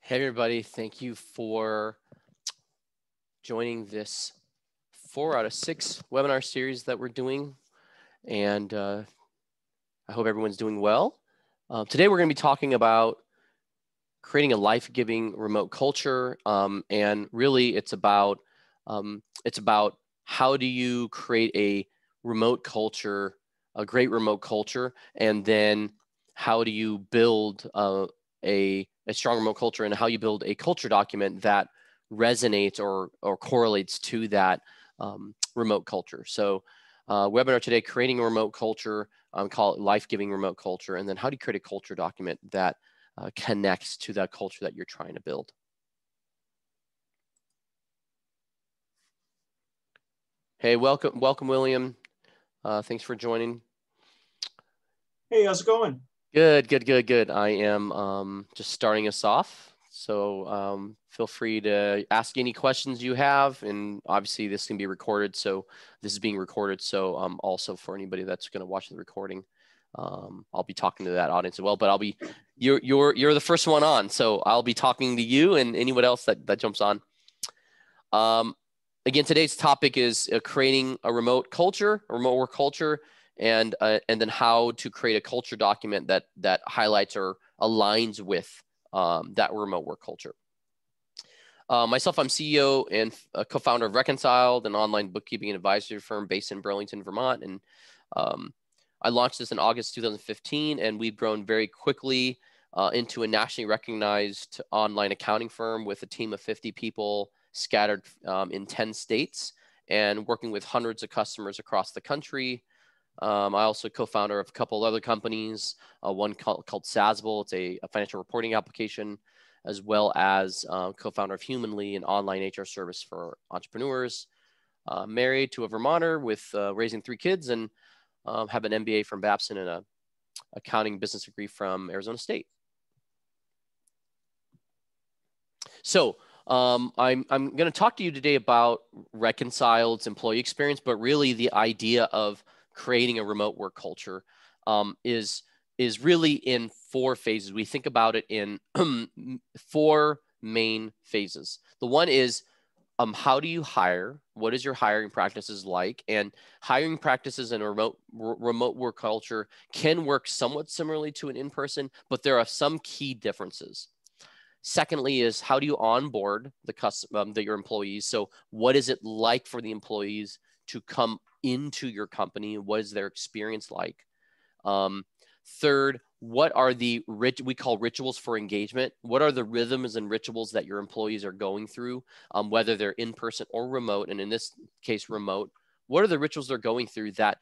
Hey everybody, thank you for joining this 4 out of 6 webinar series that we're doing, and I hope everyone's doing well. Today we're going to be talking about creating a life-giving remote culture, and really it's about how do you create a remote culture, a great remote culture, and then how do you build a strong remote culture, and how you build a culture document that resonates or correlates to that remote culture. So webinar today, creating a remote culture, call it life-giving remote culture, and then how do you create a culture document that connects to that culture that you're trying to build. Hey, welcome, William. Thanks for joining. Hey, how's it going? Good. I am just starting us off. So feel free to ask any questions you have. And obviously this can be recorded. So this is being recorded. So also for anybody that's going to watch the recording, I'll be talking to that audience as well, but you're the first one on. So I'll be talking to you and anyone else that jumps on. Again, today's topic is creating a remote culture, a remote work culture, and then how to create a culture document that highlights or aligns with that remote work culture. Myself, I'm CEO and co-founder of Reconciled, an online bookkeeping and advisory firm based in Burlington, Vermont. And I launched this in August 2015, and we've grown very quickly into a nationally recognized online accounting firm with a team of 50 people scattered in 10 states and working with hundreds of customers across the country. I also co-founder of a couple of other companies, one called Sazable. It's a financial reporting application, as well as co-founder of Humanly, an online HR service for entrepreneurs. Married to a Vermonter with raising 3 kids, and have an MBA from Babson and a accounting business degree from Arizona State. So I'm going to talk to you today about Reconciled's employee experience, but really the idea of creating a remote work culture is really in 4 phases. We think about it in 4 main phases. The one is how do you hire? What is your hiring practices like? And hiring practices in a remote work culture can work somewhat similarly to an in-person, but there are some key differences. Secondly is how do you onboard your employees? So what is it like for the employees to come into your company? What is their experience like? Third, what are the we call rituals for engagement? What are the rhythms and rituals that your employees are going through, whether they're in person or remote? And in this case, remote. What are the rituals they're going through that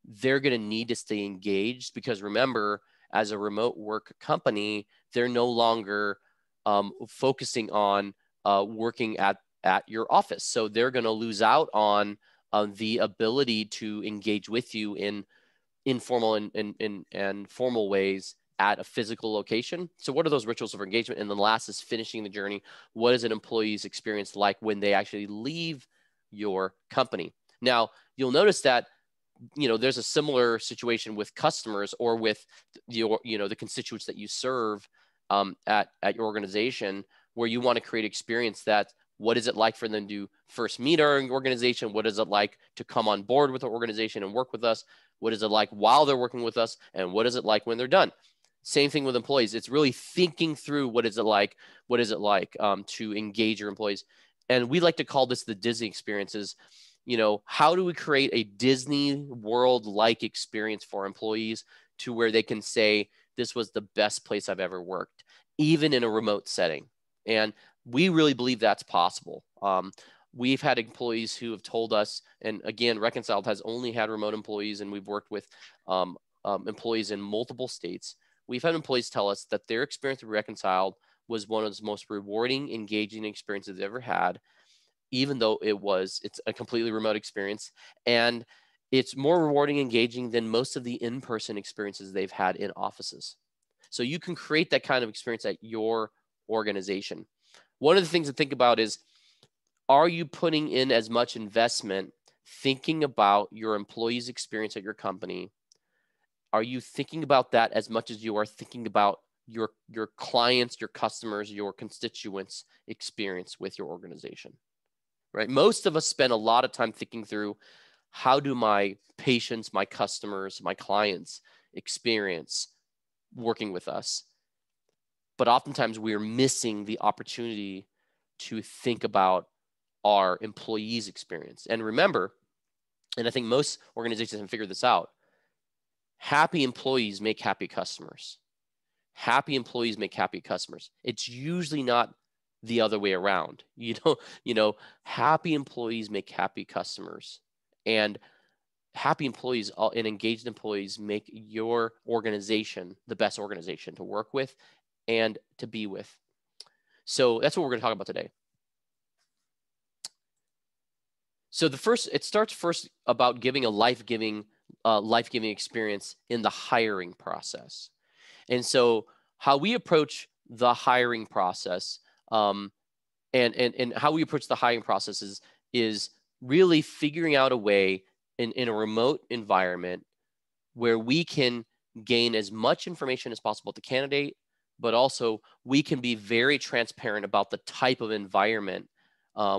they're going to need to stay engaged? Because remember, as a remote work company, they're no longer focusing on working at your office. So they're going to lose out on the ability to engage with you in informal and formal ways at a physical location. So what are those rituals of engagement? And then last is finishing the journey. What is an employee's experience like when they actually leave your company? Now, you'll notice that there's a similar situation with customers or with the constituents that you serve at your organization, where you want to create experience that what is it like for them to first meet our organization? What is it like to come on board with our organization and work with us? What is it like while they're working with us? And what is it like when they're done? Same thing with employees. It's really thinking through what is it like to engage your employees. And we like to call this the Disney experiences. How do we create a Disney World-like experience for employees to where they can say, this was the best place I've ever worked, even in a remote setting? And we really believe that's possible. We've had employees who have told us, and again, Reconciled has only had remote employees, and we've worked with employees in multiple states. We've had employees tell us that their experience with Reconciled was one of the most rewarding, engaging experiences they've ever had, even though it's a completely remote experience. And it's more rewarding, engaging than most of the in-person experiences they've had in offices. So you can create that kind of experience at your organization. One of the things to think about is, are you putting in as much investment thinking about your employees' experience at your company? Are you thinking about that as much as you are thinking about your clients, your customers, your constituents experience with your organization, right? Most of us spend a lot of time thinking through, how do my patients, my customers, my clients experience working with us? But oftentimes we are missing the opportunity to think about our employees' experience. And remember, and I think most organizations have figured this out, happy employees make happy customers. Happy employees make happy customers. It's usually not the other way around. Happy employees make happy customers, and happy employees and engaged employees make your organization the best organization to work with and to be with. So that's what we're going to talk about today. So it starts first about giving a life-giving experience in the hiring process. And so how we approach the hiring process, and how we approach the hiring process is really figuring out a way in a remote environment where we can gain as much information as possible to the candidate, but also we can be very transparent about the type of environment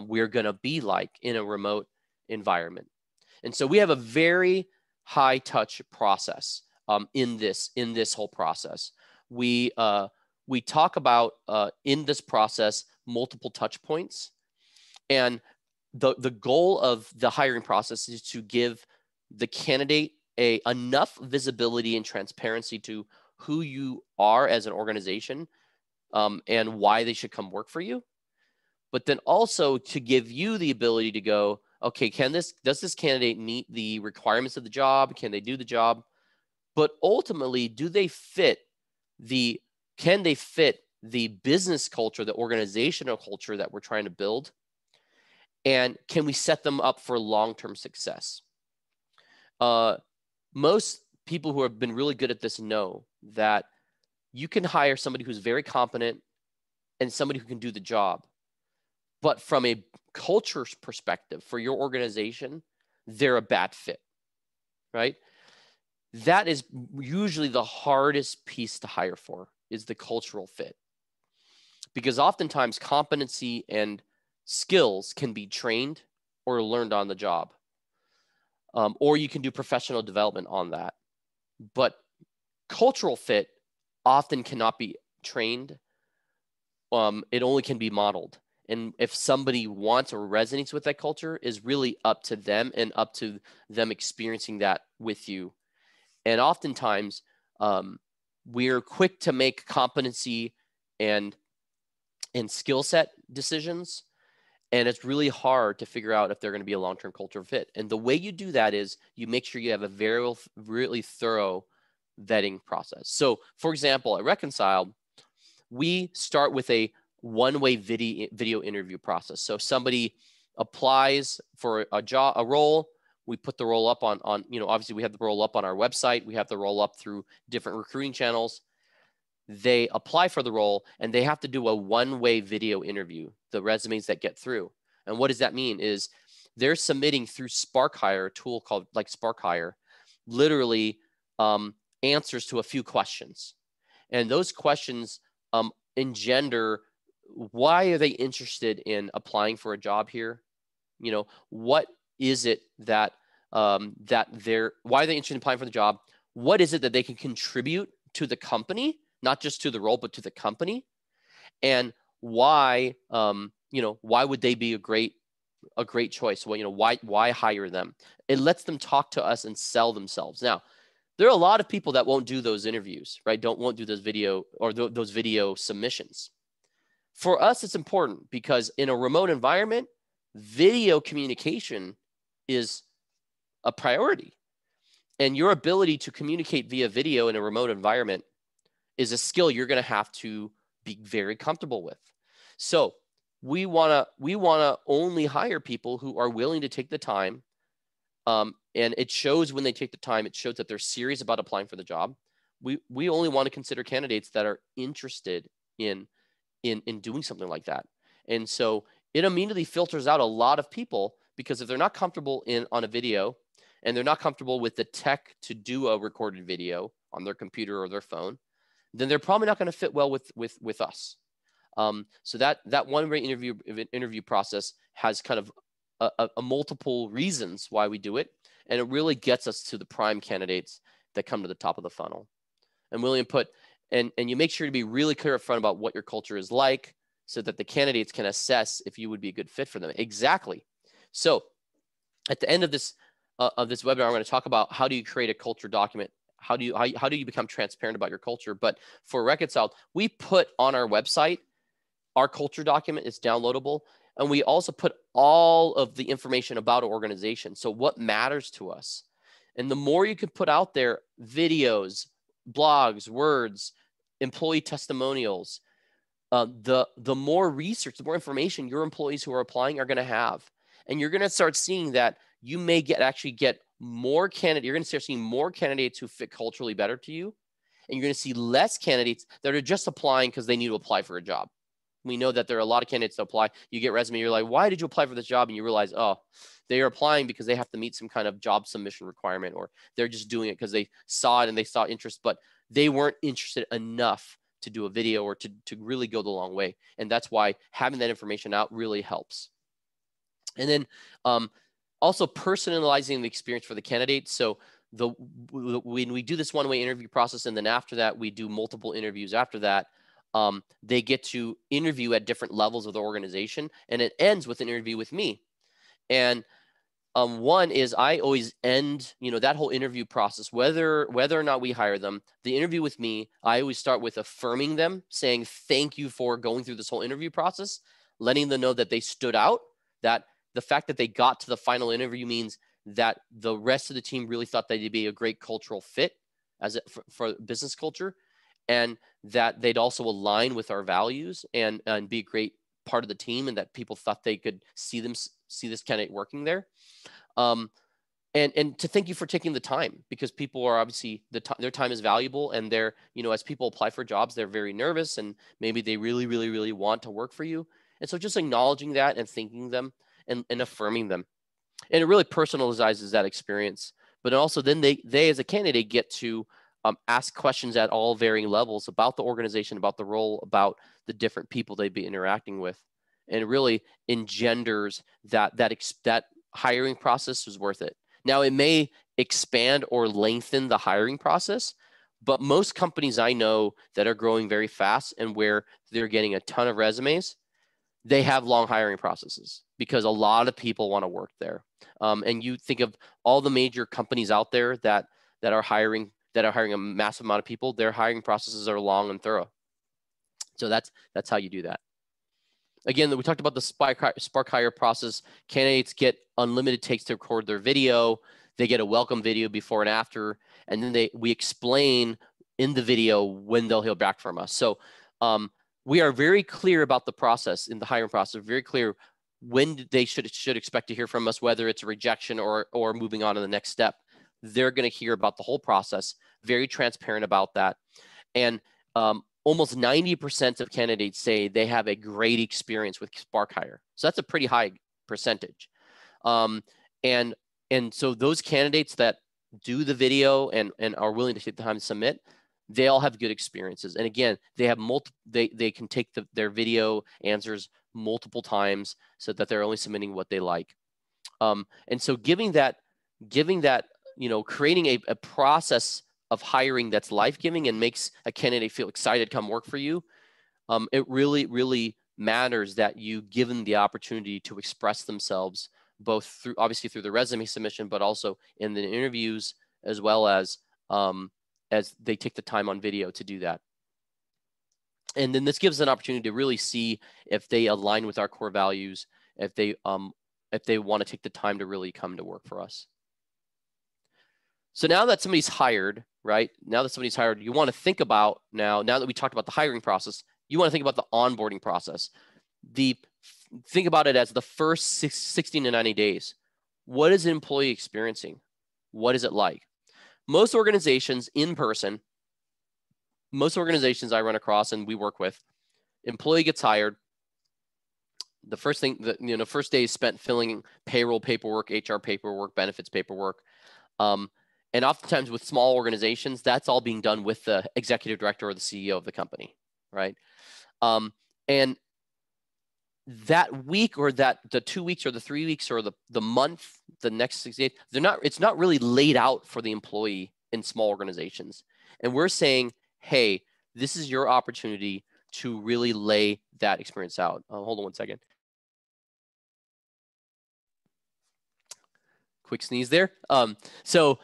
we're going to be like in a remote environment. And so we have a very high touch process in this whole process. We talk about in this process multiple touch points, and the goal of the hiring process is to give the candidate enough visibility and transparency to who you are as an organization and why they should come work for you, but then also to give you the ability to go, okay, does this candidate meet the requirements of the job? Can they do the job? But ultimately, can they fit the business culture, the organizational culture that we're trying to build? And can we set them up for long-term success? Most people who have been really good at this know that you can hire somebody who's very competent and somebody who can do the job. But from a culture perspective, for your organization, they're a bad fit, right? That is usually the hardest piece to hire for, is the cultural fit. Because oftentimes competency and skills can be trained or learned on the job. Or you can do professional development on that. But cultural fit often cannot be trained. It only can be modeled. And if somebody wants or resonates with that culture, is really up to them and up to them experiencing that with you. And oftentimes, we're quick to make competency and skill set decisions. And it's really hard to figure out if they're going to be a long-term culture fit. And the way you do that is you make sure you have a really thorough vetting process. So, for example, at Reconcile, we start with a one-way video interview process. So somebody applies for a role. We put the role up on obviously we have the role up on our website. We have the role up through different recruiting channels. They apply for the role and they have to do a one-way video interview, the resumes that get through. And what does that mean is they're submitting through SparkHire, a tool called like SparkHire, literally answers to a few questions. And those questions engender, why are they interested in applying for a job here? What is it that why are they interested in applying for the job? What is it that they can contribute to the company, not just to the role, but to the company? And why, why would they be a great choice? Well, why hire them? It lets them talk to us and sell themselves. Now, there are a lot of people that won't do those interviews, right? Won't do those video or those video submissions. For us, it's important because in a remote environment, video communication is a priority. And your ability to communicate via video in a remote environment is a skill you're going to have to be very comfortable with. So we want to only hire people who are willing to take the time. And it shows when they take the time, it shows that they're serious about applying for the job. We only want to consider candidates that are interested in doing something like that. And so it immediately filters out a lot of people, because if they're not comfortable on a video and they're not comfortable with the tech to do a recorded video on their computer or their phone, then they're probably not going to fit well with us. So that one-way interview process has kind of a multiple reasons why we do it, and it really gets us to the prime candidates that come to the top of the funnel. And William put, and you make sure to be really clear up front about what your culture is like, so that the candidates can assess if you would be a good fit for them. Exactly. So at the end of this webinar, I'm going to talk about how do you create a culture document. How do you become transparent about your culture? But for Reconciled, we put on our website our culture document. Is downloadable, and we also put all of the information about our organization. So what matters to us, and the more you can put out there, videos, blogs, words, employee testimonials, the more research, the more information your employees who are applying are going to have, and you're going to start seeing that you may actually get more candidates. You're going to start seeing more candidates who fit culturally better to you, and you're going to see less candidates that are just applying because they need to apply for a job. We know that there are a lot of candidates that apply. You get resume, you're like, why did you apply for this job? And you realize, oh, they are applying because they have to meet some kind of job submission requirement, or they're just doing it because they saw it and they saw interest, but they weren't interested enough to do a video or to really go the long way. And that's why having that information out really helps. And then also personalizing the experience for the candidate. So when we do this one-way interview process, and then after that, we do multiple interviews after that, they get to interview at different levels of the organization, and it ends with an interview with me. And one is, I always end, that whole interview process, whether or not we hire them, the interview with me, I always start with affirming them, saying thank you for going through this whole interview process, letting them know that they stood out, that the fact that they got to the final interview means that the rest of the team really thought that they'd be a great cultural fit for business culture, and that they'd also align with our values and be a great part of the team, and that people thought they could see this candidate working there. And to thank you for taking the time, because people are obviously, their time is valuable, and they're, as people apply for jobs, they're very nervous, and maybe they really, really, really want to work for you. And so just acknowledging that and thanking them and affirming them. And it really personalizes that experience. But also then they as a candidate get to ask questions at all varying levels about the organization, about the role, about the different people they'd be interacting with. And it really engenders that hiring process was worth it. Now, it may expand or lengthen the hiring process, but most companies I know that are growing very fast and where they're getting a ton of resumes, they have long hiring processes because a lot of people want to work there. And you think of all the major companies out there that are hiring a massive amount of people, their hiring processes are long and thorough. So that's how you do that. Again, we talked about the Spark hire process. Candidates get unlimited takes to record their video. They get a welcome video before and after, and then we explain in the video when they'll hear back from us. So we are very clear about the process in the hiring process. Very clear when they should expect to hear from us, whether it's a rejection or moving on to the next step. They're going to hear about the whole process. Very transparent about that, and almost 90% of candidates say they have a great experience with Spark Hire. So that's a pretty high percentage. And so those candidates that do the video and are willing to take the time to submit, they all have good experiences. And again, they have they can take their video answers multiple times so that they're only submitting what they like. And so giving that, creating a process of hiring that's life-giving and makes a candidate feel excited to come work for you, it really, really matters that you give them the opportunity to express themselves, both obviously through the resume submission, but also in the interviews, as well as they take the time on video to do that. And then this gives an opportunity to really see if they align with our core values, if they want to take the time to really come to work for us. So now that somebody's hired, right? Now that somebody's hired, you want to think about now that we talked about the hiring process, you want to think about the onboarding process. Think about it as the first 60 to 90 days. What is an employee experiencing? What is it like? Most organizations in person, most organizations I run across and we work with, employee gets hired. The first thing first day is spent filling payroll paperwork, HR paperwork, benefits paperwork. And oftentimes with small organizations, that's all being done with the executive director or the CEO of the company, right? And that week or the 2 weeks or the 3 weeks or the month, the next 6 days, it's not really laid out for the employee in small organizations. And we're saying, hey, this is your opportunity to really lay that experience out. Hold on one second. Quick sneeze there. So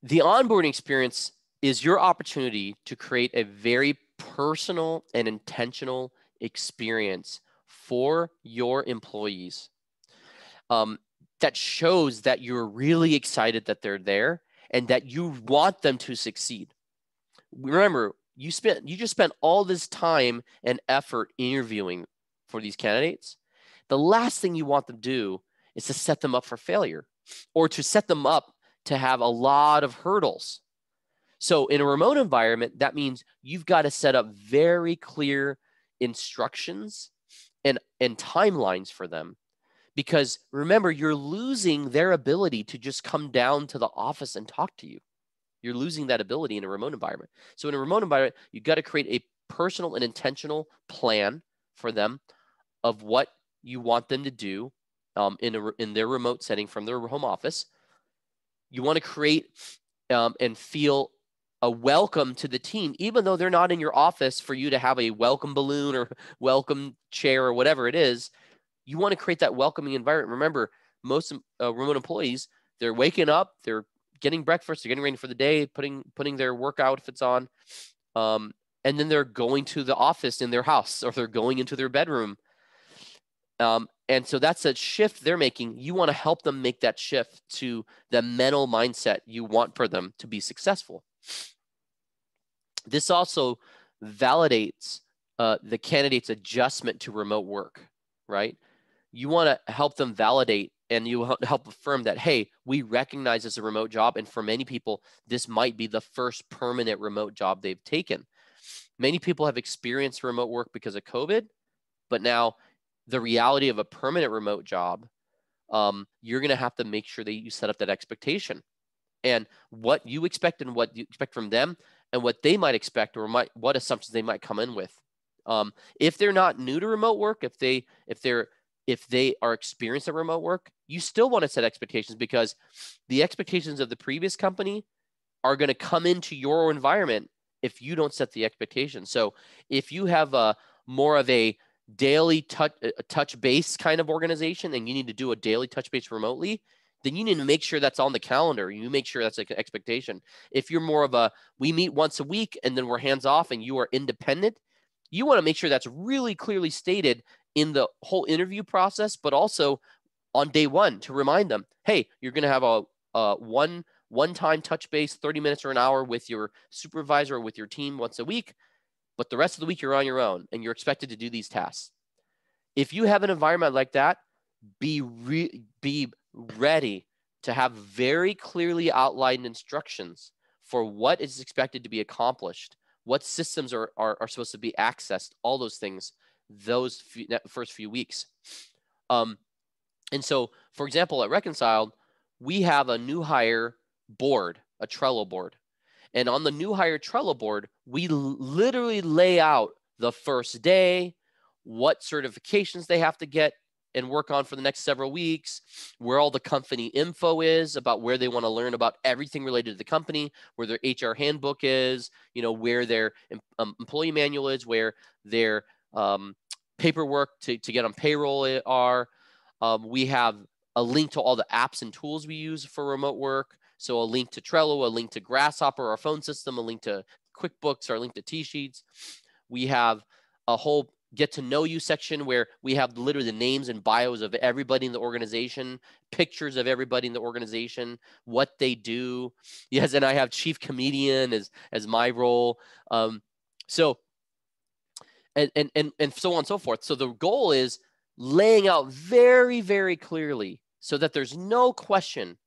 the onboarding experience is your opportunity to create a very personal and intentional experience for your employees that shows that you're really excited that they're there and that you want them to succeed. Remember, you just spent all this time and effort interviewing for these candidates. The last thing you want them to do is to set them up for failure or to set them up to have a lot of hurdles. So in a remote environment, that means you've got to set up very clear instructions and timelines for them. Because remember, you're losing their ability to just come down to the office and talk to you. You're losing that ability in a remote environment. So in a remote environment, you've got to create a personal and intentional plan for them of what you want them to do in their remote setting from their home office. You want to create and feel a welcome to the team, even though they're not in your office for you to have a welcome balloon or welcome chair or whatever it is. You want to create that welcoming environment. Remember, most remote employees, they're waking up, they're getting breakfast, they're getting ready for the day, putting their work outfits on, and then they're going to the office in their house or they're going into their bedroom. And so that's a shift they're making. You want to help them make that shift to the mental mindset you want for them to be successful. This also validates the candidate's adjustment to remote work, right? You want to help them validate and you help affirm that, hey, we recognize this as a remote job. And for many people, this might be the first permanent remote job they've taken. Many people have experienced remote work because of COVID, but now the reality of a permanent remote job, you're going to have to make sure that you set up that expectation and what you expect and what you expect from them and what they might expect or what assumptions they might come in with. If they're not new to remote work, if they are experienced at remote work, you still want to set expectations because the expectations of the previous company are going to come into your environment if you don't set the expectations. So if you have more of a daily touch base kind of organization and you need to do a daily touch base remotely, then you need to make sure that's on the calendar. You make sure that's like an expectation. If you're more of we meet once a week and then we're hands off and you are independent, you want to make sure that's really clearly stated in the whole interview process, but also on day one to remind them, hey, you're going to have a one-time touch base, 30 minutes or an hour with your supervisor or with your team once a week, but the rest of the week you're on your own and you're expected to do these tasks. If you have an environment like that, be ready to have very clearly outlined instructions for what is expected to be accomplished, what systems are supposed to be accessed, all those things, those first few weeks. And so, for example, at Reconciled, we have a new hire board, a Trello board. And on the new hire Trello board, we literally lay out the first day, what certifications they have to get and work on for the next several weeks, where all the company info is about where they want to learn about everything related to the company, where their HR handbook is, where their employee manual is, where their paperwork to get on payroll are. We have a link to all the apps and tools we use for remote work. So a link to Trello, a link to Grasshopper, our phone system, a link to QuickBooks, or a link to T-Sheets. We have a whole get to know you section where we have literally the names and bios of everybody in the organization, pictures of everybody in the organization, what they do. Yes, and I have chief comedian as my role. So and so on and so forth. So the goal is laying out very, very clearly so that there's no question.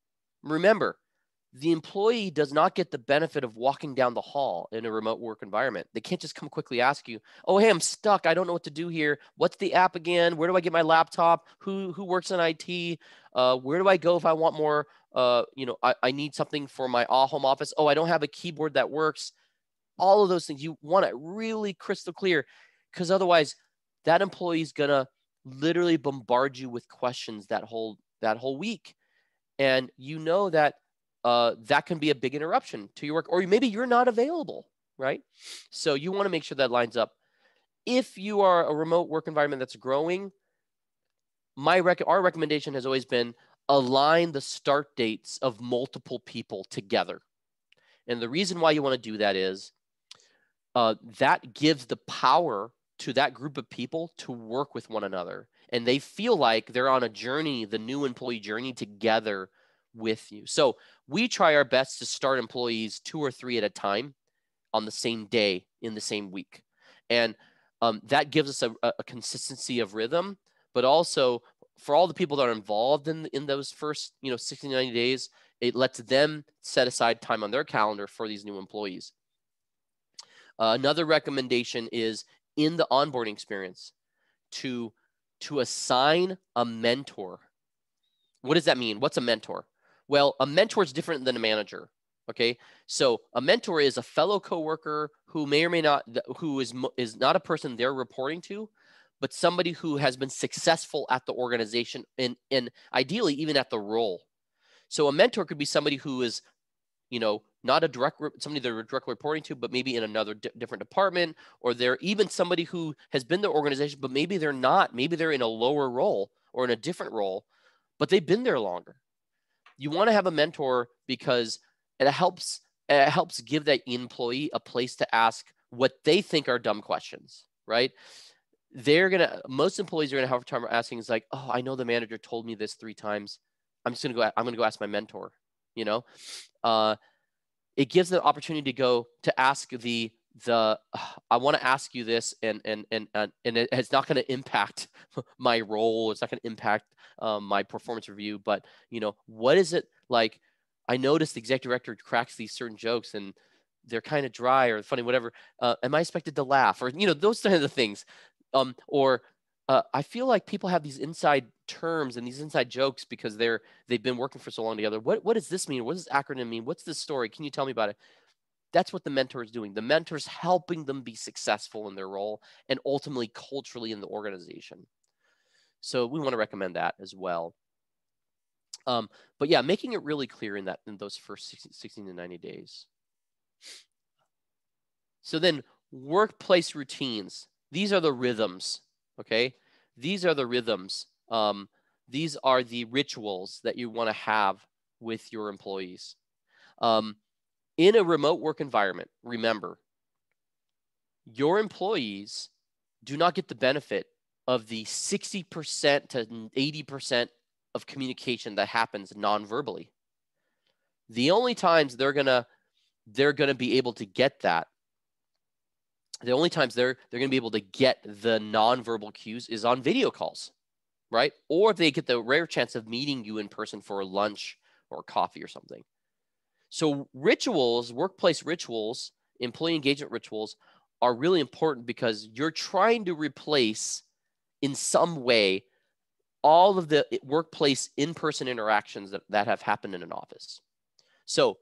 Remember, the employee does not get the benefit of walking down the hall in a remote work environment. They can't just come quickly ask you, oh, hey, I'm stuck. I don't know what to do here. What's the app again? Where do I get my laptop? Who works in IT? Where do I go if I want more I need something for my home office. Oh, I don't have a keyboard that works. All of those things, you want it really crystal clear, because otherwise that employee is going to literally bombard you with questions that whole week. And you know that that can be a big interruption to your work, or maybe you're not available, right? So you want to make sure that lines up. If you are a remote work environment that's growing, our recommendation has always been align the start dates of multiple people together. And the reason why you want to do that is that gives the power to that group of people to work with one another. And they feel like they're on a journey, the new employee journey, together with you. So we try our best to start employees 2 or 3 at a time on the same day in the same week. And that gives us a consistency of rhythm, but also for all the people that are involved in those first 60 to 90 days, it lets them set aside time on their calendar for these new employees. Another recommendation is in the onboarding experience to assign a mentor. What does that mean? What's a mentor? Well, a mentor is different than a manager. Okay, so a mentor is a fellow coworker who may or may not, who is not a person they're reporting to, but somebody who has been successful at the organization and ideally even at the role. So a mentor could be somebody who is, not somebody they're directly reporting to, but maybe in another different department, or they're even somebody who has been the organization, but maybe they're not. Maybe they're in a lower role or in a different role, but they've been there longer. You want to have a mentor because it helps give that employee a place to ask what they think are dumb questions, right? Most employees are gonna have a time asking is like, oh, I know the manager told me this 3 times. I'm gonna go ask my mentor. It gives the opportunity to ask I want to ask you this, and it's not going to impact my role. It's not going to impact my performance review. But what is it like? I noticed the executive director cracks these certain jokes, and they're kind of dry or funny, whatever. Am I expected to laugh, or those kinds of things? I feel like people have these inside terms and these inside jokes because they've been working for so long together. What does this mean? What does this acronym mean? What's this story? Can you tell me about it? That's what the mentor is doing. The mentor is helping them be successful in their role and ultimately culturally in the organization. So we want to recommend that as well. But yeah, making it really clear in those first 16 to 90 days. So then workplace routines. These are the rhythms. Okay, these are the rhythms. These are the rituals that you want to have with your employees. In a remote work environment, remember, your employees do not get the benefit of the 60% to 80% of communication that happens non-verbally. The only times they're gonna be able to get that, the only times they're going to be able to get the nonverbal cues is on video calls, right? Or if they get the rare chance of meeting you in person for lunch or coffee or something. So rituals, workplace rituals, employee engagement rituals are really important because you're trying to replace in some way all of the workplace in-person interactions that have happened in an office. So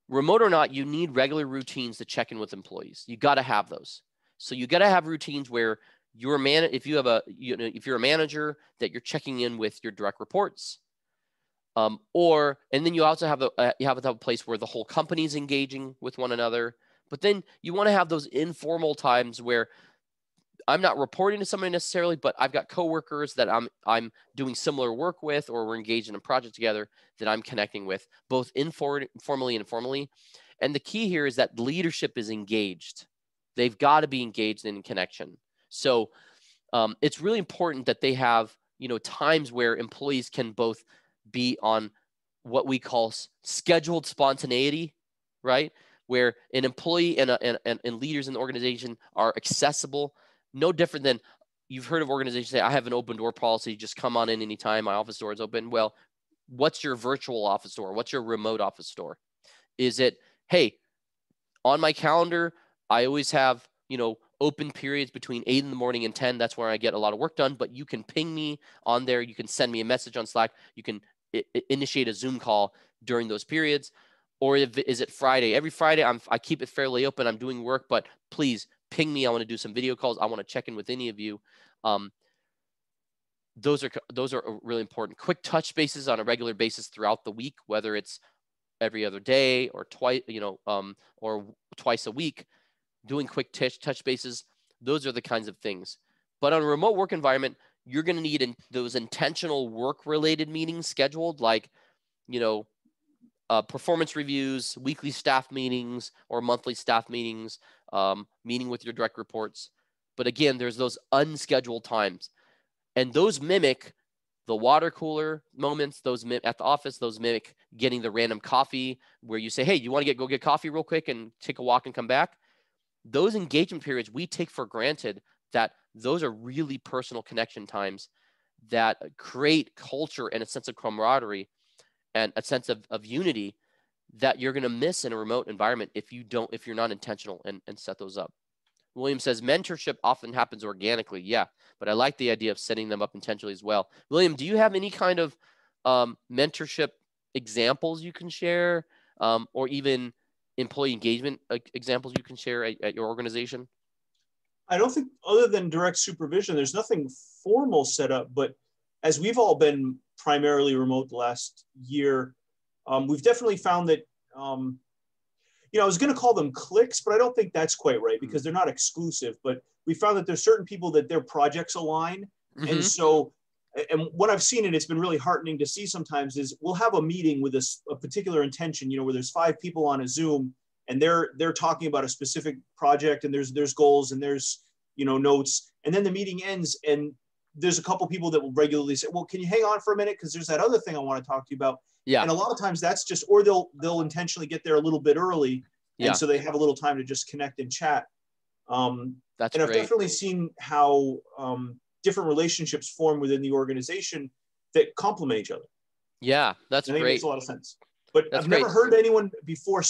remote or not, you need regular routines to check in with employees. You got to have those. So you got to have routines where if you're a manager, that you're checking in with your direct reports, and then you also have a place where the whole company is engaging with one another. But then you want to have those informal times where I'm not reporting to somebody necessarily, but I've got coworkers that I'm doing similar work with, or we're engaged in a project together that I'm connecting with, both informally and formally. And the key here is that leadership is engaged. They've got to be engaged in connection. So it's really important that they have times where employees can both be on what we call scheduled spontaneity, right? Where an employee and leaders in the organization are accessible. No different than you've heard of organizations say, I have an open door policy, just come on in anytime, my office door is open. Well, what's your virtual office door? What's your remote office door? Is it, hey, on my calendar, I always have, open periods between 8 in the morning and 10. That's where I get a lot of work done, but you can ping me on there. You can send me a message on Slack. You can initiate a Zoom call during those periods. Or is it Friday? Every Friday, I keep it fairly open. I'm doing work, but please ping me. I want to do some video calls. I want to check in with any of you. Those are really important. Quick touch bases on a regular basis throughout the week, whether it's every other day or twice, or twice a week, doing quick touch bases. Those are the kinds of things. But on a remote work environment, you're going to need those intentional work-related meetings scheduled, like, performance reviews, weekly staff meetings, or monthly staff meetings, meeting with your direct reports. But again, there's those unscheduled times. And those mimic the water cooler moments, those at the office, those mimic getting the random coffee where you say, hey, you want to go get coffee real quick and take a walk and come back? Those engagement periods we take for granted, that those are really personal connection times that create culture and a sense of camaraderie and a sense of unity that you're going to miss in a remote environment if you're not intentional and set those up. William says mentorship often happens organically. Yeah, but I like the idea of setting them up intentionally as well. William, do you have any kind of mentorship examples you can share, or even employee engagement examples you can share at your organization? I don't think, other than direct supervision, there's nothing formal set up, but as we've all been primarily remote the last year, we've definitely found that, I was going to call them cliques, but I don't think that's quite right because they're not exclusive. But we found that there's certain people that their projects align. Mm-hmm. And so, and what I've seen, and it's been really heartening to see sometimes, is we'll have a meeting with a particular intention, where there's 5 people on a Zoom and they're talking about a specific project, and there's goals and there's, notes. And then the meeting ends and there's a couple people that will regularly say, well, can you hang on for a minute? Because there's that other thing I want to talk to you about. Yeah. And a lot of times that's just, or they'll intentionally get there a little bit early. And so they have a little time to just connect and chat. That's and I've great. Definitely seen how different relationships form within the organization that complement each other. Yeah, that's I think great. It makes a lot of sense. But that's I've never heard anyone before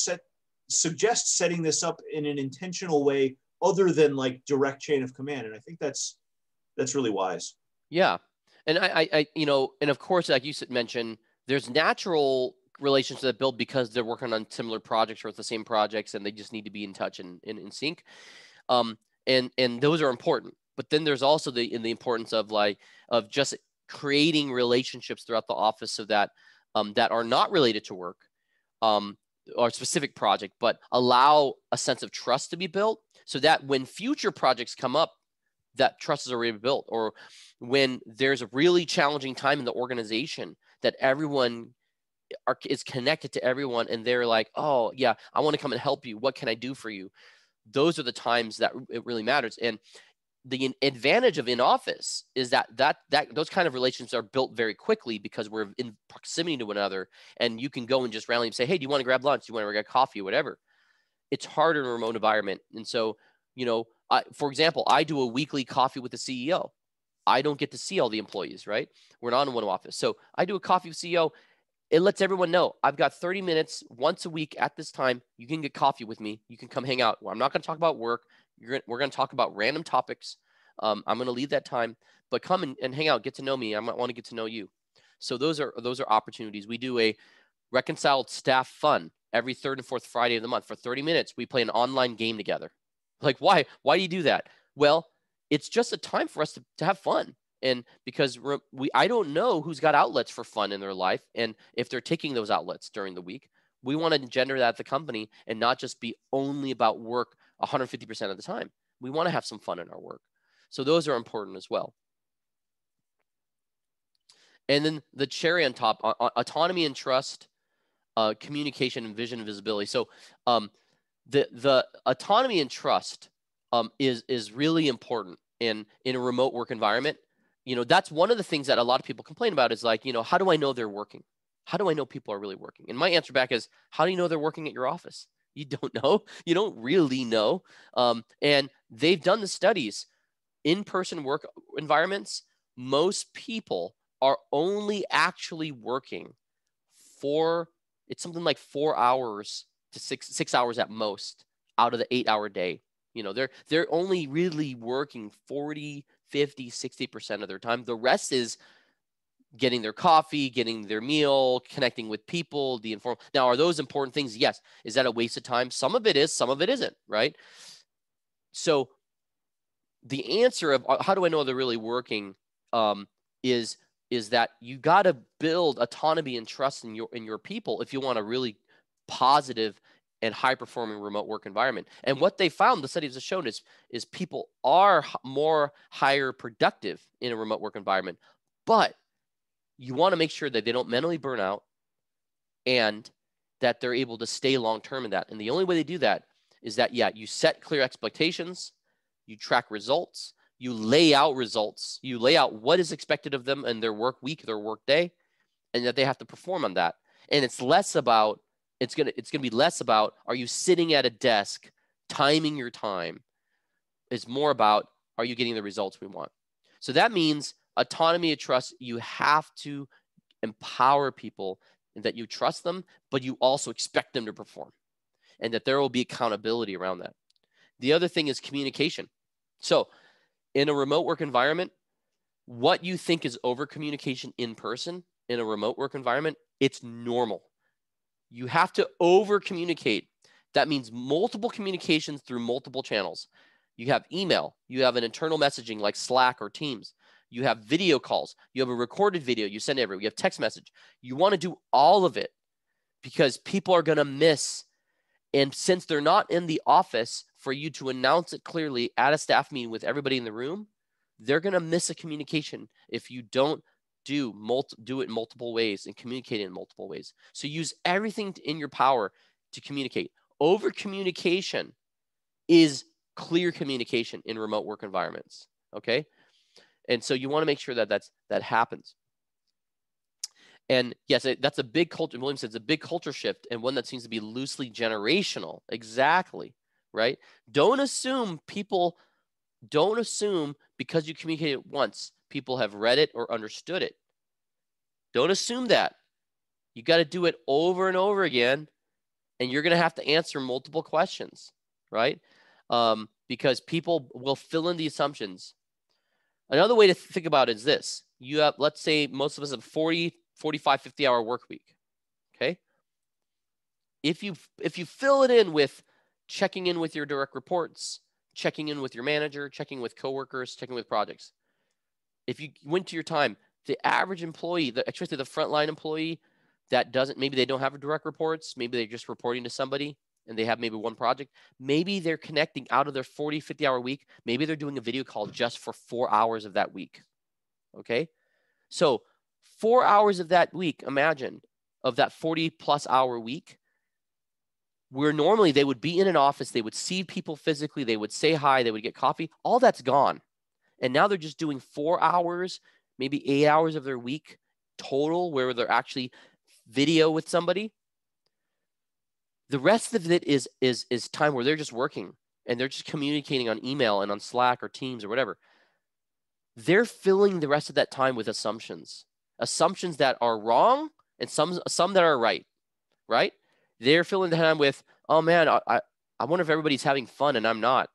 suggest setting this up in an intentional way other than like direct chain of command. And I think that's really wise. Yeah. And I and of course, like you mentioned, there's natural relationships that build because they're working on similar projects or the same projects, and they just need to be in touch and in sync. And those are important. But then there's also the importance of just creating relationships throughout the office so that that are not related to work or a specific project, but allow a sense of trust to be built so that when future projects come up, that trust is already built. Or when there's a really challenging time in the organization, that everyone is connected to everyone and they're like, oh yeah, I want to come and help you. What can I do for you? Those are the times that it really matters. And the advantage of in office is that those kind of relationships are built very quickly because we're in proximity to one another, and you can go and just randomly say, hey, do you want to grab lunch? Do you want to grab coffee? Whatever. It's harder in a remote environment. And so, for example, I do a weekly coffee with the CEO. I don't get to see all the employees, right? We're not in one office. So I do a coffee with CEO. It lets everyone know I've got 30 minutes once a week at this time. You can get coffee with me. You can come hang out. I'm not going to talk about work. We're going to talk about random topics. I'm going to leave that time, but come and hang out, get to know me. I might want to get to know you. So those are opportunities. We do a reconciled staff fun every 3rd and 4th Friday of the month for 30 minutes. We play an online game together. Like, why do you do that? Well, it's just a time for us to have fun. And because I don't know who's got outlets for fun in their life, and if they're taking those outlets during the week, we want to engender that at the company and not just be only about work 150% of the time. We want to have some fun in our work. So those are important as well. And then the cherry on top, autonomy and trust, communication and vision and visibility. So the autonomy and trust is really important in a remote work environment. That's one of the things that a lot of people complain about is like, how do I know they're working? How do I know people are really working? And my answer back is, how do you know they're working at your office? You don't know. You don't really know. And they've done the studies. In-person work environments, most people are only actually working it's something like 4 hours to 6 hours at most out of the 8-hour day. They're only really working 40, 50, 60% of their time. The rest is getting their coffee, getting their meal, connecting with people, the informal. Now, are those important things? Yes. Is that a waste of time? Some of it is, some of it isn't, right? So the answer of how do I know they're really working is that you got to build autonomy and trust in your people if you want a really positive and high performing remote work environment. And what they found, the studies have shown, is people are more higher productive in a remote work environment, but you want to make sure that they don't mentally burn out and that they're able to stay long term in that. And the only way they do that is that, yeah, you set clear expectations, you track results, you lay out results, you lay out what is expected of them in their work week, their work day, and that they have to perform on that. And it's less about, it's gonna be less about, are you sitting at a desk timing your time? It's more about, are you getting the results we want? So that means autonomy and trust. You have to empower people and that you trust them, but you also expect them to perform and that there will be accountability around that. The other thing is communication. So in a remote work environment, what you think is over communication in person in a remote work environment, it's normal. You have to over communicate. That means multiple communications through multiple channels. You have email, you have an internal messaging like Slack or Teams. You have video calls, you have a recorded video you send everywhere, you have text message. You want to do all of it because people are going to miss. And since they're not in the office for you to announce it clearly at a staff meeting with everybody in the room, they're going to miss a communication if you don't do it in multiple ways and communicate in multiple ways. So use everything in your power to communicate. Over communication is clear communication in remote work environments. Okay. And so you want to make sure that that happens. And yes, that's a big culture. William said it's a big culture shift and one that seems to be loosely generational. Exactly. Right. Don't assume because you communicated once, people have read it or understood it. Don't assume that. You got to do it over and over again, and you're going to have to answer multiple questions, right? Because people will fill in the assumptions. Another way to think about it is this. You have, let's say most of us have 40, 45, 50-hour work week, okay? If you fill it in with checking in with your direct reports, checking in with your manager, checking with coworkers, checking with projects. If you went to your time, the average employee, especially the frontline employee that maybe they don't have direct reports, maybe they're just reporting to somebody and they have maybe one project, maybe they're connecting out of their 40, 50-hour week, maybe they're doing a video call just for 4 hours of that week, okay? So 4 hours of that week, imagine, of that 40-plus hour week, where normally they would be in an office, they would see people physically, they would say hi, they would get coffee, all that's gone. And now they're just doing 4 hours, maybe 8 hours of their week total where they're actually video with somebody. The rest of it is time where they're just working and they're just communicating on email and on Slack or Teams or whatever. They're filling the rest of that time with assumptions that are wrong and some that are right? They're filling the time with, oh man, I wonder if everybody's having fun and I'm not.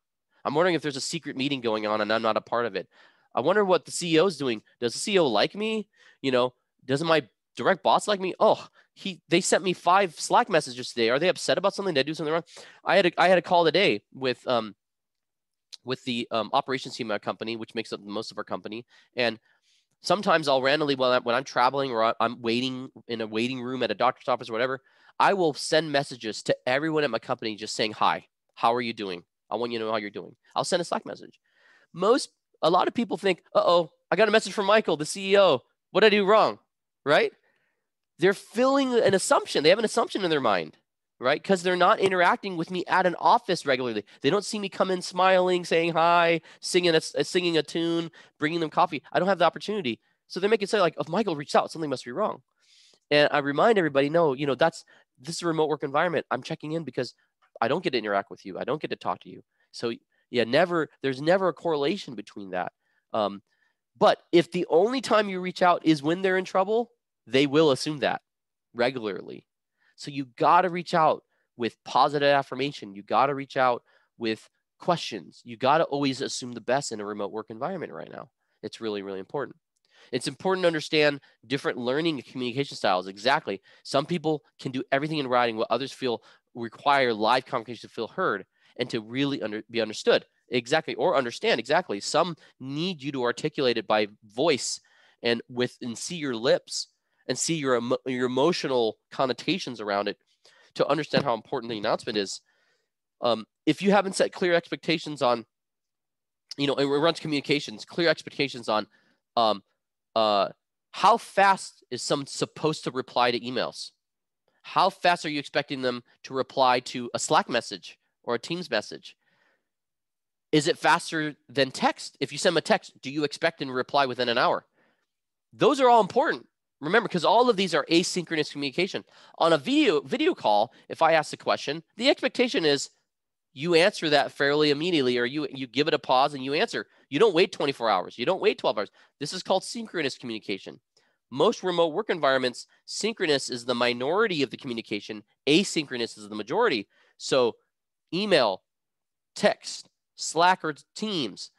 I'm wondering if there's a secret meeting going on and I'm not a part of it. I wonder what the CEO is doing. Does the CEO like me? Doesn't my direct boss like me? Oh, they sent me 5 Slack messages today. Are they upset about something? Did I do something wrong? I had a call today with the operations team at our company, which makes up most of our company. And sometimes I'll randomly, when I'm traveling or I'm waiting in a waiting room at a doctor's office or whatever, I will send messages to everyone at my company just saying, hi, how are you doing? I want you to know how you're doing. I'll send a Slack message. A lot of people think, uh-oh, I got a message from Michael, the CEO. What did I do wrong? Right? They're filling an assumption. They have an assumption in their mind, right? Because they're not interacting with me at an office regularly. They don't see me come in smiling, saying hi, singing a tune, bringing them coffee. I don't have the opportunity. So they make it say like, if Michael reached out, something must be wrong. And I remind everybody, no, this is a remote work environment. I'm checking in because I don't get to interact with you. I don't get to talk to you. So yeah, there's never a correlation between that. But if the only time you reach out is when they're in trouble, they will assume that regularly. So you got to reach out with positive affirmation. You got to reach out with questions. You got to always assume the best in a remote work environment right now. It's really, really important. It's important to understand different learning and communication styles. Exactly. Some people can do everything in writing, while others require live conversation to feel heard and to really be understood. Exactly. Or understand. Exactly. Some need you to articulate it by voice and see your lips and see your emotional connotations around it to understand how important the announcement is. If you haven't set clear expectations on, it runs communications, clear expectations on how fast is someone supposed to reply to emails? How fast are you expecting them to reply to a Slack message or a Teams message? Is it faster than text? If you send them a text, do you expect them to reply within an hour? Those are all important. Remember, because all of these are asynchronous communication. On a video call, if I ask a question, the expectation is you answer that fairly immediately, or you give it a pause and you answer. You don't wait 24 hours. You don't wait 12 hours. This is called synchronous communication. Most remote work environments, synchronous is the minority of the communication. Asynchronous is the majority. So email, text, Slack or Teams,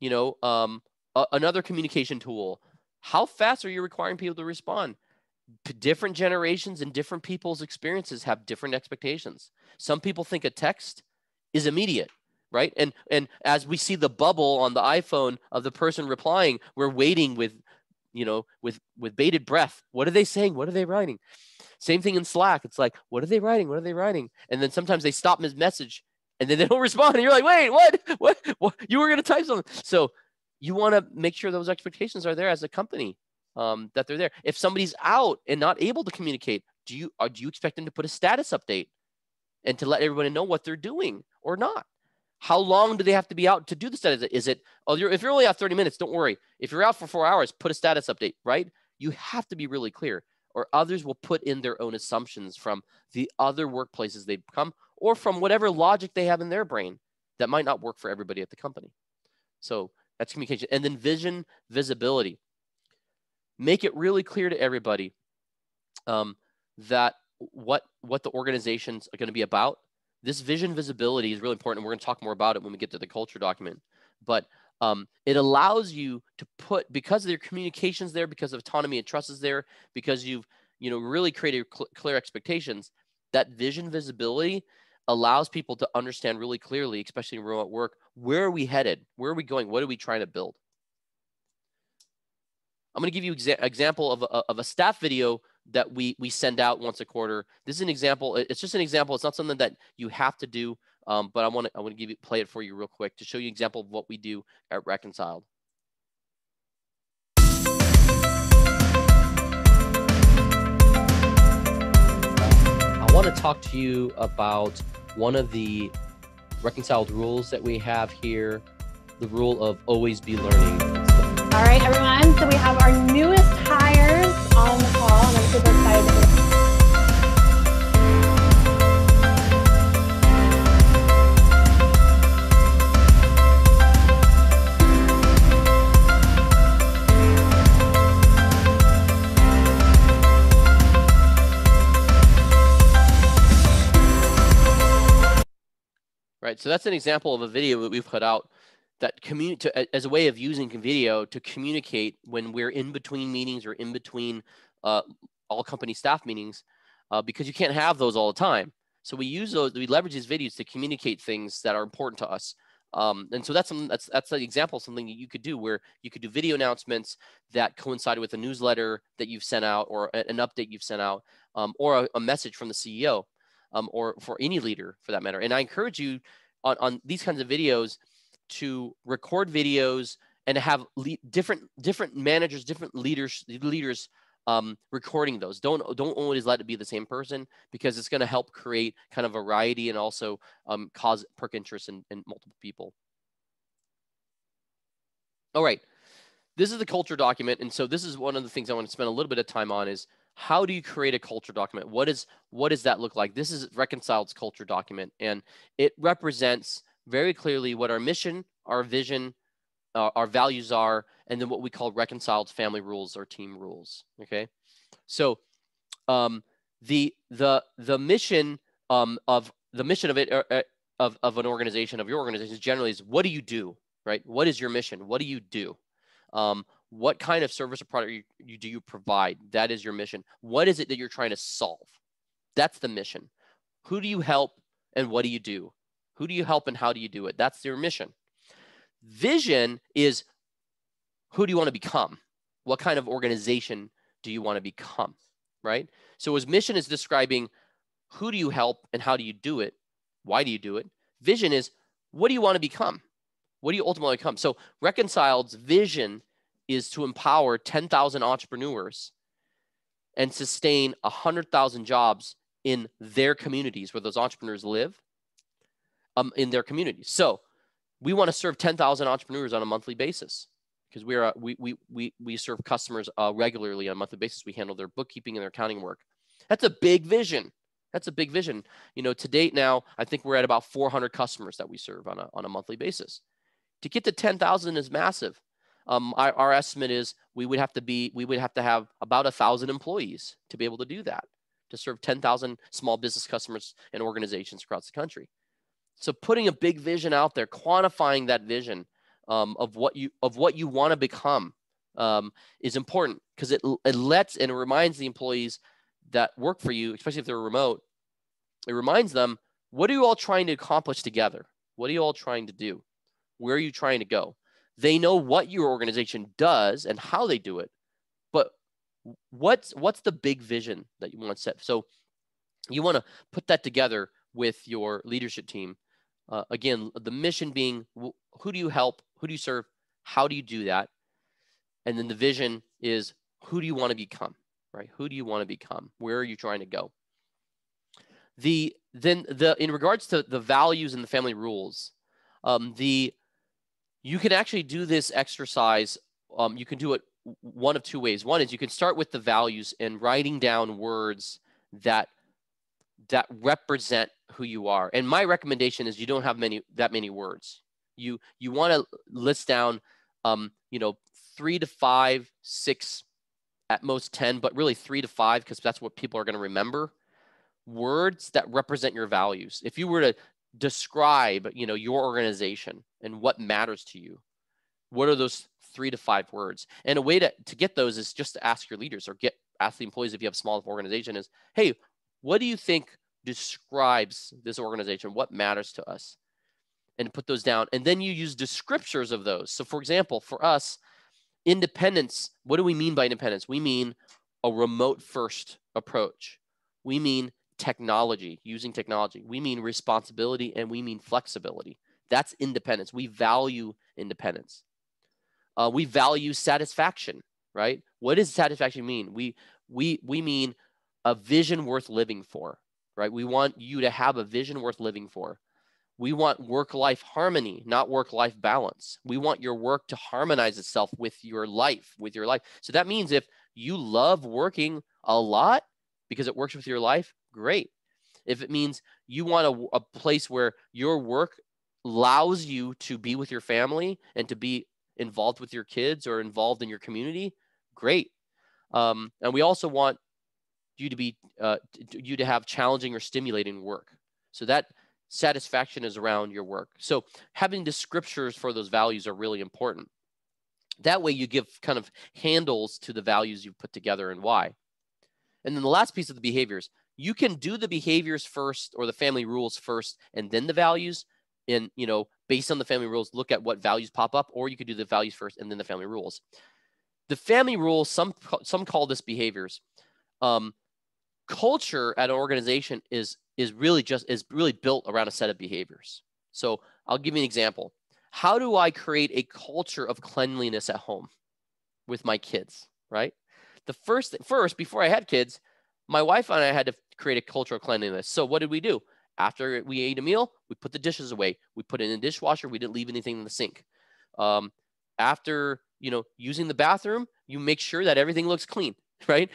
another communication tool. How fast are you requiring people to respond? Different generations and different people's experiences have different expectations. Some people think a text is immediate, right? And as we see the bubble on the iPhone of the person replying, we're waiting with bated breath. What are they saying? What are they writing? Same thing in Slack. It's like, what are they writing? What are they writing? And then sometimes they stop his message and then they don't respond. And you're like, wait, what? You were going to type something. So you want to make sure those expectations are there as a company, that they're there. If somebody's out and not able to communicate, do you expect them to put a status update and to let everybody know what they're doing or not? How long do they have to be out to do the status? Is it, if you're only out 30 minutes, don't worry. If you're out for 4 hours, put a status update, right? You have to be really clear, or others will put in their own assumptions from the other workplaces they've come, or from whatever logic they have in their brain that might not work for everybody at the company. So that's communication. And then vision, visibility. Make it really clear to everybody that what the organizations are going to be about. This vision visibility is really important. And we're going to talk more about it when we get to the culture document. But it allows you to put, because of your communications there, because of autonomy and trust is there, because you've really created clear expectations, that vision visibility allows people to understand really clearly, especially in remote work, where are we headed? Where are we going? What are we trying to build? I'm going to give you example of a staff video that we send out once a quarter. This is an example. It's just an example. It's not something that you have to do, but I want to play it for you real quick to show you an example of what we do at Reconciled. I want to talk to you about one of the Reconciled rules that we have here, the rule of always be learning. All right, everyone. So we have our newest hires on the call, and I'm super excited. Right. So that's an example of a video that we've put out that as a way of using video to communicate when we're in between meetings or in between all company staff meetings, because you can't have those all the time. So we leverage these videos to communicate things that are important to us. And so that's an example of something you could do, where you could do video announcements that coincide with a newsletter that you've sent out, or an update you've sent out, or a message from the CEO, or for any leader for that matter. And I encourage you on these kinds of videos to record videos and to have different managers, different leaders recording those. Don't always let it be the same person, because it's going to help create kind of variety and also perk interest in multiple people. All right, this is the culture document, and so this is one of the things I want to spend a little bit of time on is how do you create a culture document? What does that look like? This is Reconciled's culture document, and it represents very clearly what our mission, our vision, our values are, and then what we call Reconciled's family rules or team rules. Okay, so the mission of an organization, of your organization, generally is, what do you do, right? What is your mission? What do you do? What kind of service or product do you provide? That is your mission. What is it that you're trying to solve? That's the mission. Who do you help and what do you do? Who do you help and how do you do it? That's your mission. Vision is, who do you want to become? What kind of organization do you want to become, right? So as mission is describing who do you help and how do you do it? Why do you do it? Vision is, what do you want to become? What do you ultimately become? So Reconciled's vision is to empower 10,000 entrepreneurs and sustain 100,000 jobs in their communities where those entrepreneurs live, in their communities. So we want to serve 10,000 entrepreneurs on a monthly basis because we serve customers regularly on a monthly basis. We handle their bookkeeping and their accounting work. That's a big vision. That's a big vision. You know, to date now, I think we're at about 400 customers that we serve on a monthly basis. To get to 10,000 is massive. Our estimate is we would have to have about 1,000 employees to be able to do that, to serve 10,000 small business customers and organizations across the country. So putting a big vision out there, quantifying that vision of what you want to become is important, because it lets and it reminds the employees that work for you, especially if they're remote, it reminds them, what are you all trying to accomplish together? What are you all trying to do? Where are you trying to go? They know what your organization does and how they do it, but what's the big vision that you want to set? So you want to put that together with your leadership team. Again, the mission being, who do you help? Who do you serve? How do you do that? And then the vision is, who do you want to become, right? Who do you want to become? Where are you trying to go? In regards to the values and the family rules, you can actually do this exercise. You can do it one of two ways. One is you can start with the values and writing down words that represent who you are. And my recommendation is you don't have that many words. You want to list down, 3 to 5, 6, at most 10, but really 3 to 5, because that's what people are going to remember. Words that represent your values. If you were to describe, your organization and what matters to you, what are those 3 to 5 words? And a way to get those is just to ask your leaders, or ask the employees if you have a small organization, is, hey, what do you think describes this organization? What matters to us? And put those down. And then you use descriptors of those. So for example, for us, independence, what do we mean by independence? We mean a remote first approach. We mean technology, using technology. We mean responsibility, and we mean flexibility. That's independence. We value independence. We value satisfaction, right? What does satisfaction mean? We mean a vision worth living for, right? We want you to have a vision worth living for. We want work-life harmony, not work-life balance. We want your work to harmonize itself with your life, So that means if you love working a lot because it works with your life, great. If it means you want a place where your work allows you to be with your family and to be involved with your kids or involved in your community, great. And we also want you to have challenging or stimulating work. So that satisfaction is around your work. So having the scriptures for those values are really important. That way you give kind of handles to the values you've put together and why. And then the last piece of the behaviors, you can do the behaviors first, or the family rules first, and then the values. And, based on the family rules, look at what values pop up, or you could do the values first and then the family rules. The family rules, some call this behaviors. Culture at an organization is really built around a set of behaviors. So I'll give you an example. How do I create a culture of cleanliness at home with my kids, right? The first, before I had kids, my wife and I had to create a culture of cleanliness. So what did we do? After we ate a meal, we put the dishes away. We put it in the dishwasher. We didn't leave anything in the sink. After, using the bathroom, you make sure that everything looks clean, right?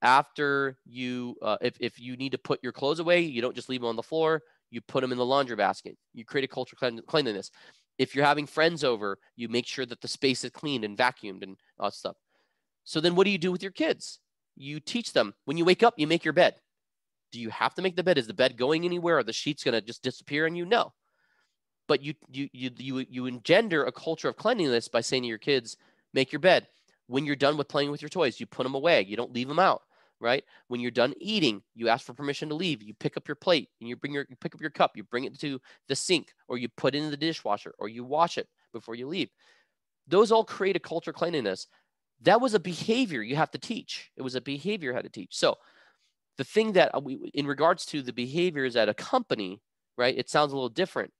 After you, if you need to put your clothes away, you don't just leave them on the floor. You put them in the laundry basket. You create a culture of cleanliness. If you're having friends over, you make sure that the space is cleaned and vacuumed and all that stuff. So then what do you do with your kids? You teach them, when you wake up, you make your bed. Do you have to make the bed? Is the bed going anywhere? Are the sheets going to just disappear on you? No. But you engender a culture of cleanliness by saying to your kids, make your bed. When you're done with playing with your toys, you put them away. You don't leave them out, right? When you're done eating, you ask for permission to leave. You pick up your plate and you pick up your cup. You bring it to the sink, or you put it in the dishwasher, or you wash it before you leave. Those all create a culture of cleanliness. That was a behavior you have to teach. It was a behavior you had to teach. So the thing that in regards to the behaviors at a company, right, it sounds a little different,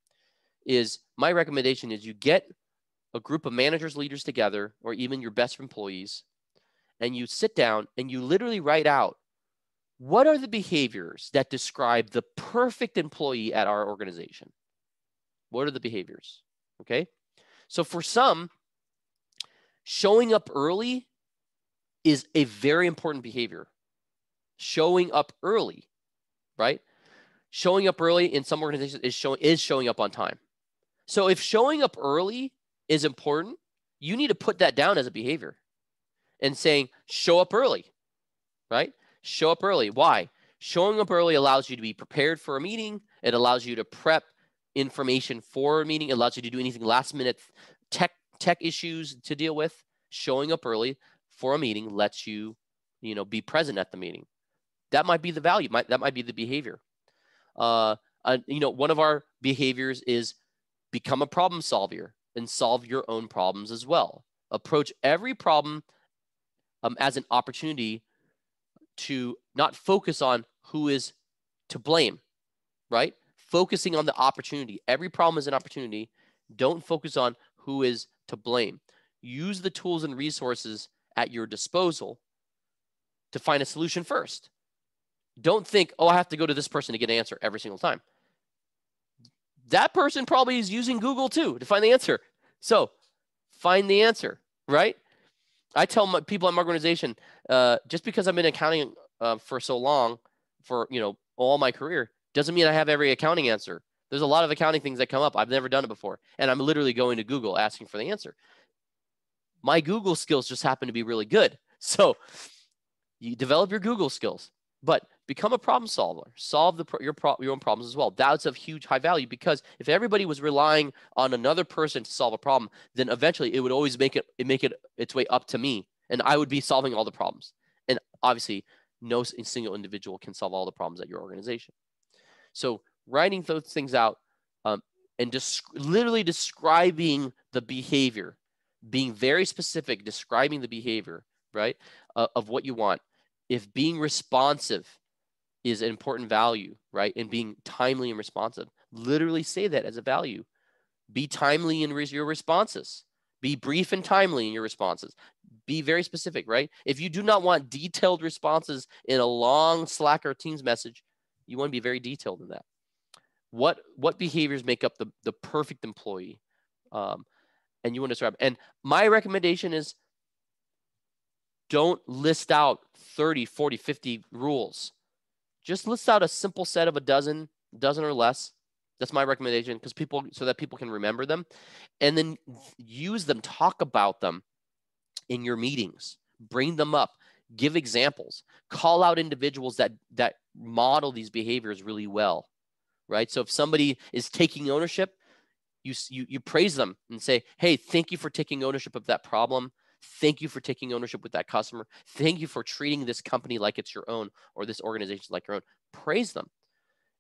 is my recommendation is you get a group of managers, leaders together, or even your best employees, and you sit down and you literally write out, what are the behaviors that describe the perfect employee at our organization? What are the behaviors? Okay. So for some, showing up early is a very important behavior. Showing up early, right? Showing up early in some organizations is showing up on time. So if showing up early is important, you need to put that down as a behavior and saying, show up early, right? Show up early. Why? Showing up early allows you to be prepared for a meeting. It allows you to prep information for a meeting. It allows you to do anything last minute tech issues to deal with. Showing up early for a meeting lets you, be present at the meeting. That might be the value. That might be the behavior. One of our behaviors is become a problem solver and solve your own problems as well. Approach every problem as an opportunity to not focus on who is to blame, right? Focusing on the opportunity. Every problem is an opportunity. Don't focus on who is to blame. Use the tools and resources at your disposal to find a solution first. Don't think, I have to go to this person to get an answer every single time. That person probably is using Google too to find the answer. So find the answer, right? I tell my people in my organization, just because I've been in accounting for so long, for all my career, doesn't mean I have every accounting answer. There's a lot of accounting things that come up. I've never done it before. And I'm literally going to Google asking for the answer. My Google skills just happen to be really good. So you develop your Google skills, but become a problem solver. Solve your own problems as well. That's of huge high value, because if everybody was relying on another person to solve a problem, then eventually it would always make it its way up to me, and I would be solving all the problems. And obviously, no single individual can solve all the problems at your organization. So writing those things out and just literally describing the behavior, being very specific, describing the behavior, right, of what you want. If being responsive is an important value, right, and being timely and responsive, literally say that as a value. Be timely in your responses. Be brief and timely in your responses. Be very specific, right? If you do not want detailed responses in a long Slack or Teams message, you want to be very detailed in that. What behaviors make up the perfect employee? And you want to describe. And my recommendation is, don't list out 30, 40, 50 rules. Just list out a simple set of a dozen or less. That's my recommendation, so that people can remember them, and then use them, talk about them in your meetings, bring them up, give examples, call out individuals that model these behaviors really well, right? So if somebody is taking ownership, you praise them and say, hey, thank you for taking ownership of that problem. Thank you for taking ownership with that customer. Thank you for treating this company like it's your own, or this organization like your own. Praise them.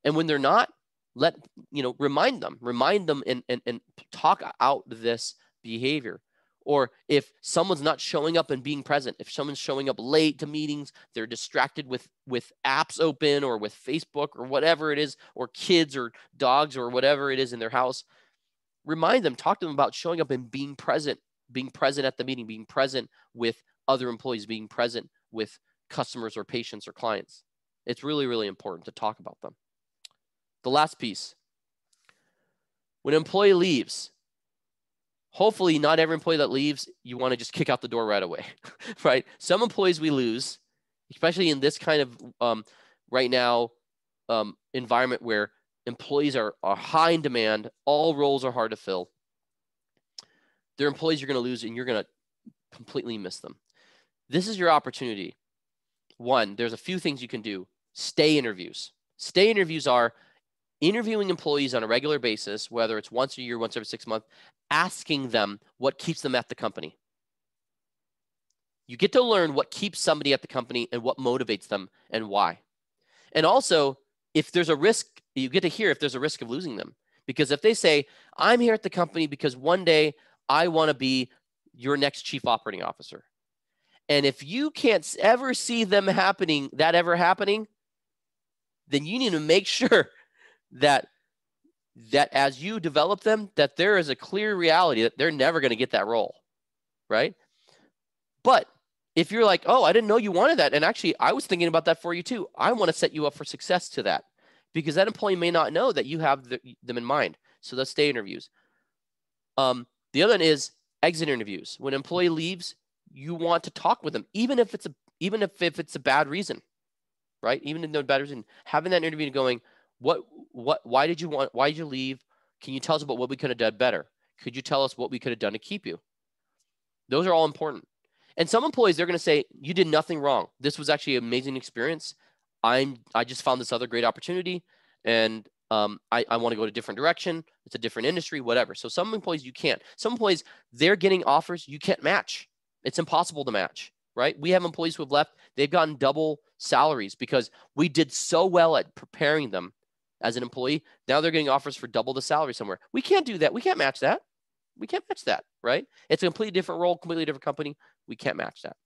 And when they're not, remind them and talk out this behavior. Or if someone's not showing up and being present, if someone's showing up late to meetings, they're distracted with apps open, or with Facebook, or whatever it is, or kids or dogs or whatever it is in their house, remind them, talk to them about showing up and being present at the meeting, being present with other employees, being present with customers or patients or clients. It's really, really important to talk about them. The last piece, when an employee leaves, hopefully not every employee that leaves, you want to just kick out the door right away, right? Some employees we lose, especially in this kind of right now environment where employees are high in demand, all roles are hard to fill. They're employees you're going to lose, and you're going to completely miss them. This is your opportunity. One, there's a few things you can do. Stay interviews. Stay interviews are interviewing employees on a regular basis, whether it's once a year, once every 6 months, asking them what keeps them at the company. You get to learn what keeps somebody at the company and what motivates them and why. And also, if there's a risk, you get to hear if there's a risk of losing them. Because if they say, I'm here at the company because one day I want to be your next chief operating officer. And if you can't ever see them happening, that ever happening, then you need to make sure that as you develop them, that there is a clear reality that they're never going to get that role, right? But if you're like, oh, I didn't know you wanted that, and actually I was thinking about that for you too, I want to set you up for success to that, because that employee may not know that you have them in mind. So let's stay interviews. The other one is exit interviews. When an employee leaves, you want to talk with them, even if it's a bad reason, right? Even if no bad reason, having that interview and going, why did you leave? Can you tell us about what we could have done better? Could you tell us what we could have done to keep you? Those are all important. And some employees, they're going to say, you did nothing wrong. This was actually an amazing experience. I just found this other great opportunity, and I want to go to a different direction. It's a different industry, whatever. So some employees you can't. Some employees, they're getting offers you can't match. It's impossible to match, right? We have employees who have left. They've gotten double salaries because we did so well at preparing them as an employee. Now they're getting offers for double the salary somewhere. We can't do that. We can't match that. We can't match that, right? It's a completely different role, completely different company. We can't match that.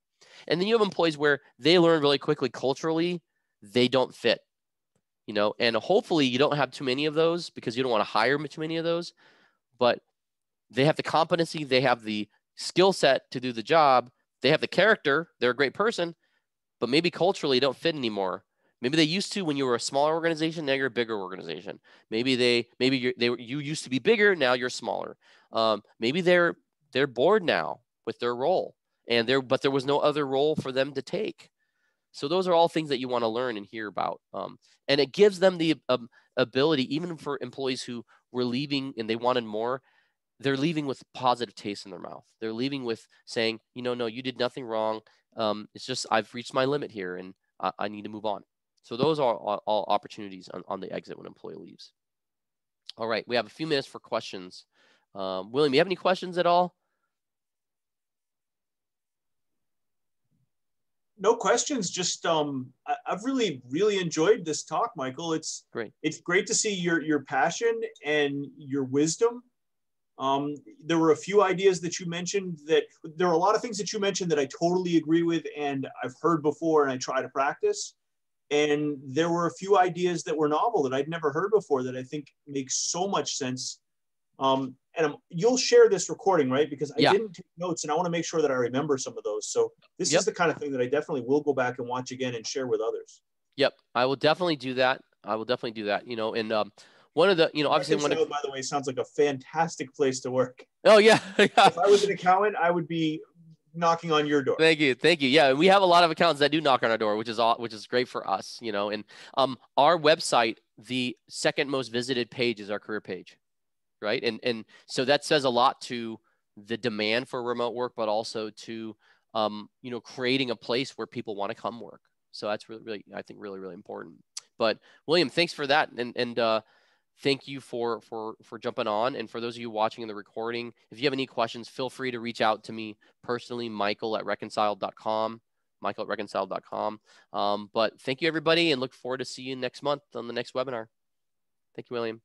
And then you have employees where they learn really quickly culturally, they don't fit, and hopefully you don't have too many of those, because you don't want to hire too many of those, but they have the competency, they have the skill set to do the job, they have the character, they're a great person, but maybe culturally don't fit anymore. Maybe they used to when you were a smaller organization, now you're a bigger organization. Maybe you used to be bigger, now you're smaller. Maybe they're bored now with their role, but there was no other role for them to take. So those are all things that you want to learn and hear about. And it gives them the ability, even for employees who were leaving and they wanted more, they're leaving with positive taste in their mouth. They're leaving with saying, no, you did nothing wrong. It's just I've reached my limit here and I need to move on. So those are all opportunities on the exit when an employee leaves. All right, we have a few minutes for questions. William, you have any questions at all? No questions. Just I've really enjoyed this talk, Michael. It's great. It's great to see your passion and your wisdom. There were a few ideas that you mentioned that there are a lot of things that you mentioned that I totally agree with and I've heard before and I try to practice. And there were a few ideas that were novel that I'd never heard before that I think makes so much sense. And you'll share this recording, right? Because I didn't take notes and I want to make sure that I remember some of those. So this is the kind of thing that I definitely will go back and watch again and share with others. Yep. I will definitely do that. And one of the, obviously by the way, sounds like a fantastic place to work. Oh yeah. If I was an accountant, I would be knocking on your door. Thank you. Yeah. We have a lot of accountants that do knock on our door, which is great for us, and our website, the second most visited page is our career page. Right. And so that says a lot to the demand for remote work, but also to, creating a place where people want to come work. So that's really, I think really, really important. But William, thanks for that. And thank you for jumping on. And for those of you watching in the recording, if you have any questions, feel free to reach out to me personally, michael@reconciled.com. But thank you, everybody, and look forward to see you next month on the next webinar. Thank you, William.